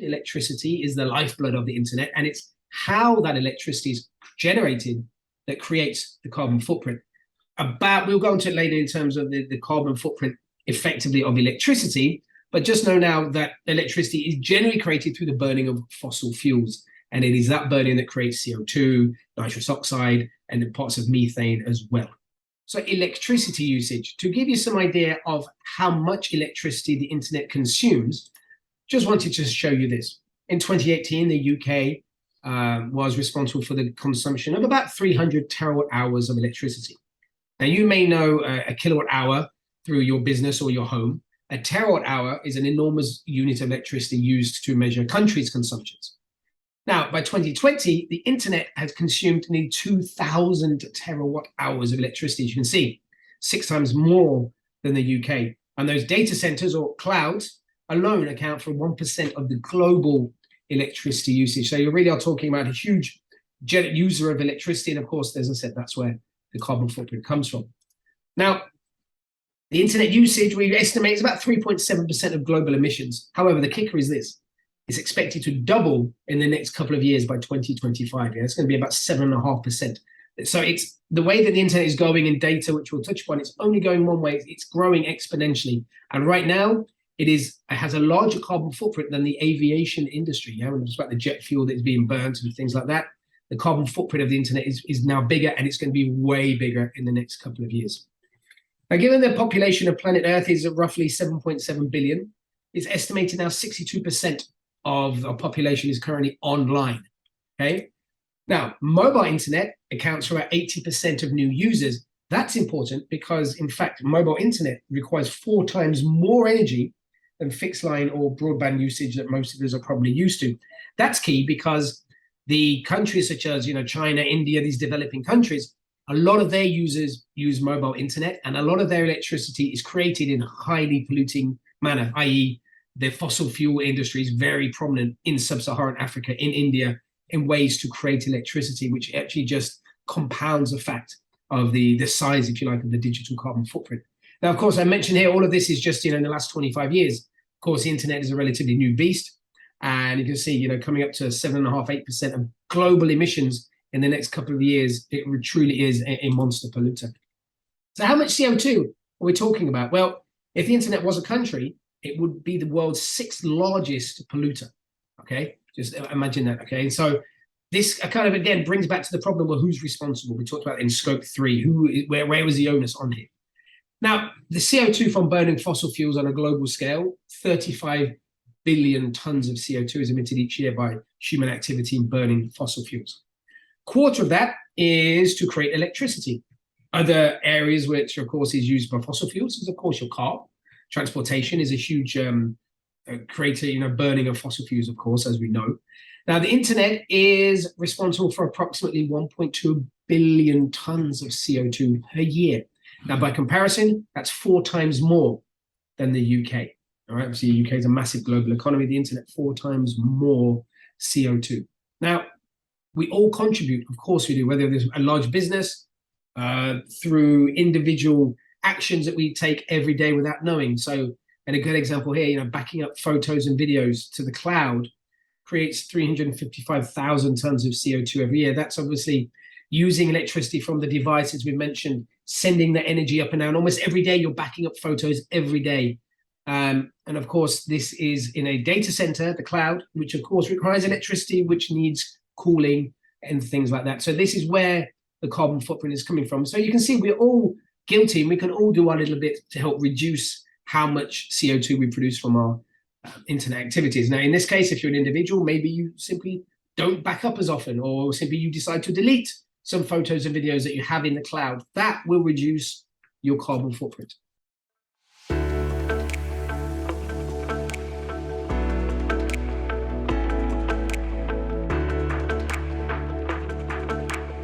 electricity is the lifeblood of the internet, and it's how that electricity is generated that creates the carbon footprint. We'll go into it later in terms of the carbon footprint effectively of electricity, but just know now that electricity is generally created through the burning of fossil fuels. And it is that burning that creates CO2, nitrous oxide, and parts of methane as well. So electricity usage, to give you some idea of how much electricity the internet consumes, just wanted to show you this. In 2018, the UK was responsible for the consumption of about 300 terawatt hours of electricity. Now, you may know a kilowatt hour through your business or your home. A terawatt hour is an enormous unit of electricity used to measure countries' consumptions. Now, by 2020, the internet has consumed nearly 2,000 terawatt hours of electricity, as you can see, 6 times more than the UK. And those data centers or clouds alone account for 1% of the global electricity usage. So you really are talking about a huge user of electricity. And of course, as I said, that's where the carbon footprint comes from. Now, the internet usage, we estimate, is about 3.7% of global emissions. However, the kicker is this. It's expected to double in the next couple of years by 2025. Yeah? It's going to be about 7.5%. So it's the way that the internet is going in data, which we'll touch upon, it's only going one way. It's growing exponentially. And right now, it has a larger carbon footprint than the aviation industry. Yeah? When it's about the jet fuel that is being burnt and things like that, the carbon footprint of the internet is now bigger, and it's going to be way bigger in the next couple of years. Now, given the population of planet Earth is at roughly 7.7 billion, it's estimated now 62% of our population is currently online. Okay. Now, mobile internet accounts for about 80% of new users. That's important because, in fact, mobile internet requires 4 times more energy than fixed line or broadband usage that most of us are probably used to. That's key because the countries such as China, India, these developing countries, a lot of their users use mobile internet, and a lot of their electricity is created in a highly polluting manner, i.e., the fossil fuel industry is very prominent in sub-Saharan Africa, in India, in ways to create electricity, which actually just compounds the fact of the size, if you like, of the digital carbon footprint. Now, of course, I mentioned here, all of this is just in the last 25 years. Of course, the internet is a relatively new beast. And you can see, coming up to 7.5%, 8% of global emissions in the next couple of years. It truly is a monster polluter. So how much CO2 are we talking about? Well, if the internet was a country, it would be the world's 6th largest polluter. Okay, just imagine that. Okay, and so this kind of again brings back to the problem of who's responsible. We talked about in scope 3. Where was the onus on here? Now, the CO2 from burning fossil fuels on a global scale, 35 billion tons of CO2 is emitted each year by human activity in burning fossil fuels. Quarter of that is to create electricity. Other areas which, of course, is used by fossil fuels is, of course, your car. Transportation is a huge creator, burning of fossil fuels, of course, as we know. Now, the internet is responsible for approximately 1.2 billion tons of CO2 per year. Now, by comparison, that's 4 times more than the UK. All right, obviously, the UK is a massive global economy. The internet, 4 times more CO2. Now, we all contribute, of course we do, whether there's a large business, through individual actions that we take every day without knowing. So, and a good example here, backing up photos and videos to the cloud creates 355,000 tons of CO2 every year. That's obviously using electricity from the devices we mentioned, sending the energy up and down. Almost every day you're backing up photos every day. And of course, this is in a data center, the cloud, which of course requires electricity, which needs cooling and things like that. So this is where the carbon footprint is coming from. So you can see we're all guilty, and we can all do our little bit to help reduce how much CO2 we produce from our internet activities. Now, in this case, if you're an individual, maybe you simply don't back up as often, or simply you decide to delete some photos and videos that you have in the cloud. That will reduce your carbon footprint.